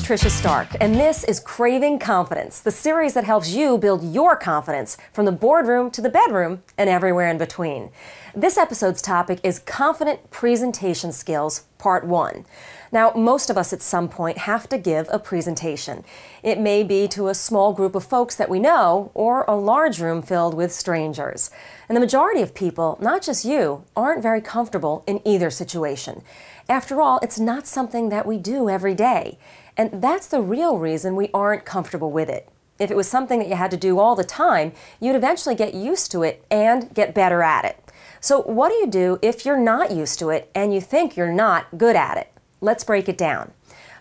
Tricia Stark, and this is Craving Confidence, the series that helps you build your confidence from the boardroom to the bedroom and everywhere in between. This episode's topic is Confident Presentation Skills, Part 1. Now, most of us at some point have to give a presentation. It may be to a small group of folks that we know, or a large room filled with strangers. And the majority of people, not just you, aren't very comfortable in either situation. After all, it's not something that we do every day. And that's the real reason we aren't comfortable with it. If it was something that you had to do all the time, you'd eventually get used to it and get better at it. So what do you do if you're not used to it and you think you're not good at it? Let's break it down.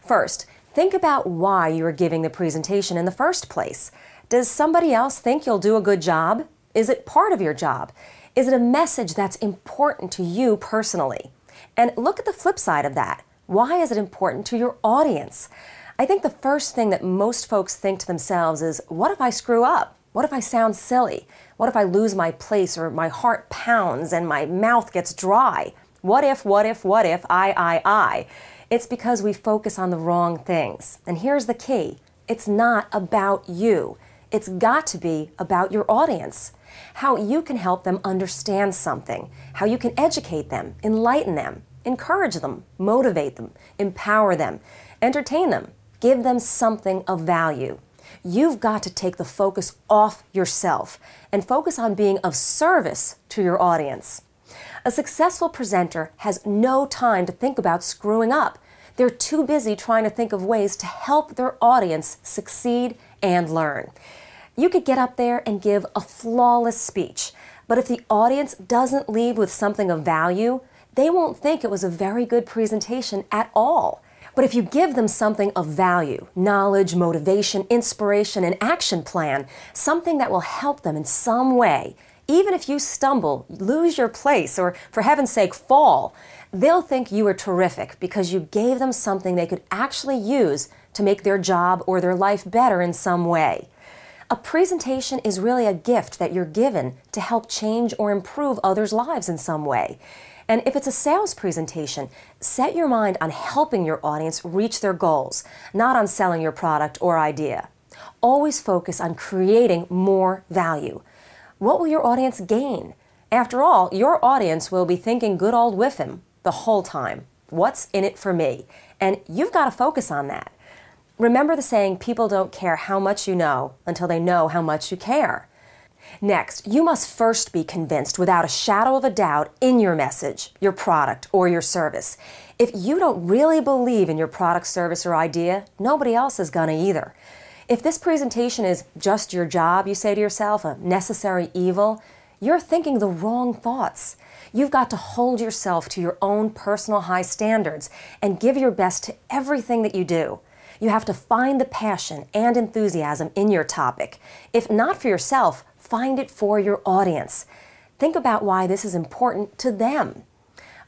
First, think about why you are giving the presentation in the first place. Does somebody else think you'll do a good job? Is it part of your job? Is it a message that's important to you personally? And look at the flip side of that. Why is it important to your audience? I think the first thing that most folks think to themselves is, what if I screw up? What if I sound silly? What if I lose my place or my heart pounds and my mouth gets dry? What if, I. It's because we focus on the wrong things. And here's the key. It's not about you. It's got to be about your audience. How you can help them understand something. How you can educate them, enlighten them, encourage them, motivate them, empower them, entertain them, give them something of value. You've got to take the focus off yourself and focus on being of service to your audience. A successful presenter has no time to think about screwing up. They're too busy trying to think of ways to help their audience succeed and learn. You could get up there and give a flawless speech, but if the audience doesn't leave with something of value, they won't think it was a very good presentation at all. But if you give them something of value, knowledge, motivation, inspiration, an action plan, something that will help them in some way, even if you stumble, lose your place, or for heaven's sake, fall, they'll think you were terrific because you gave them something they could actually use to make their job or their life better in some way. A presentation is really a gift that you're given to help change or improve others' lives in some way. And if it's a sales presentation, set your mind on helping your audience reach their goals, not on selling your product or idea. Always focus on creating more value. What will your audience gain? After all, your audience will be thinking good old Whiffin the whole time. What's in it for me? And you've got to focus on that. Remember the saying, people don't care how much you know until they know how much you care. Next, you must first be convinced without a shadow of a doubt in your message, your product, or your service. If you don't really believe in your product, service, or idea, nobody else is gonna either. If this presentation is just your job, you say to yourself, a necessary evil, you're thinking the wrong thoughts. You've got to hold yourself to your own personal high standards and give your best to everything that you do. You have to find the passion and enthusiasm in your topic. If not for yourself, find it for your audience. Think about why this is important to them.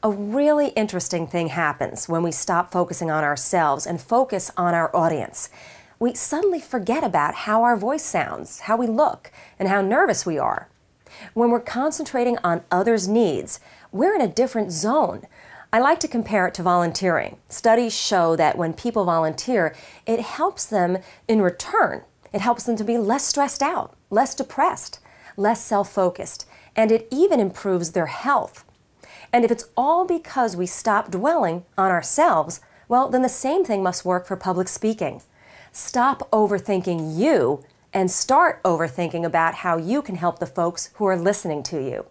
A really interesting thing happens when we stop focusing on ourselves and focus on our audience. We suddenly forget about how our voice sounds, how we look, and how nervous we are. When we're concentrating on others' needs, we're in a different zone. I like to compare it to volunteering. Studies show that when people volunteer, it helps them in return. It helps them to be less stressed out, less depressed, less self-focused, and it even improves their health. And if it's all because we stop dwelling on ourselves, well, then the same thing must work for public speaking. Stop overthinking you and start overthinking about how you can help the folks who are listening to you.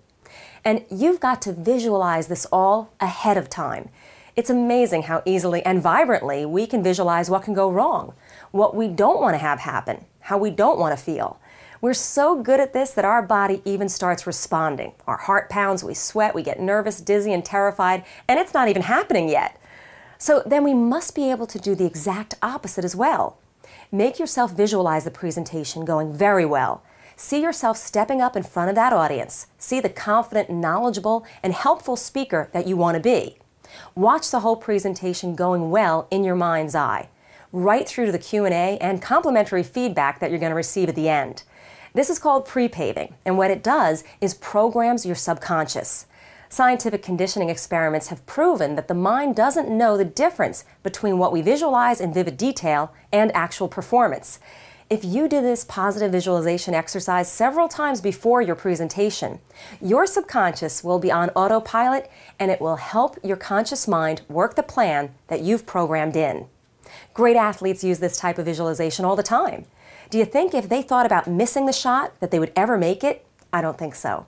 And you've got to visualize this all ahead of time. It's amazing how easily and vibrantly we can visualize what can go wrong, what we don't want to have happen, how we don't want to feel. We're so good at this that our body even starts responding. Our heart pounds, we sweat, we get nervous, dizzy, and terrified, and it's not even happening yet. So then we must be able to do the exact opposite as well. Make yourself visualize the presentation going very well. See yourself stepping up in front of that audience. See the confident, knowledgeable, and helpful speaker that you want to be. Watch the whole presentation going well in your mind's eye, right through to the Q&A and complimentary feedback that you're going to receive at the end. This is called pre-paving, and what it does is programs your subconscious. Scientific conditioning experiments have proven that the mind doesn't know the difference between what we visualize in vivid detail and actual performance. If you do this positive visualization exercise several times before your presentation, your subconscious will be on autopilot and it will help your conscious mind work the plan that you've programmed in. Great athletes use this type of visualization all the time. Do you think if they thought about missing the shot that they would ever make it? I don't think so.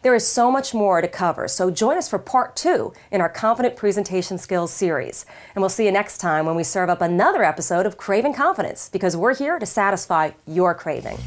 There is so much more to cover, so join us for part 2 in our Confident Presentation Skills series. And we'll see you next time when we serve up another episode of Craving Confidence, because we're here to satisfy your craving.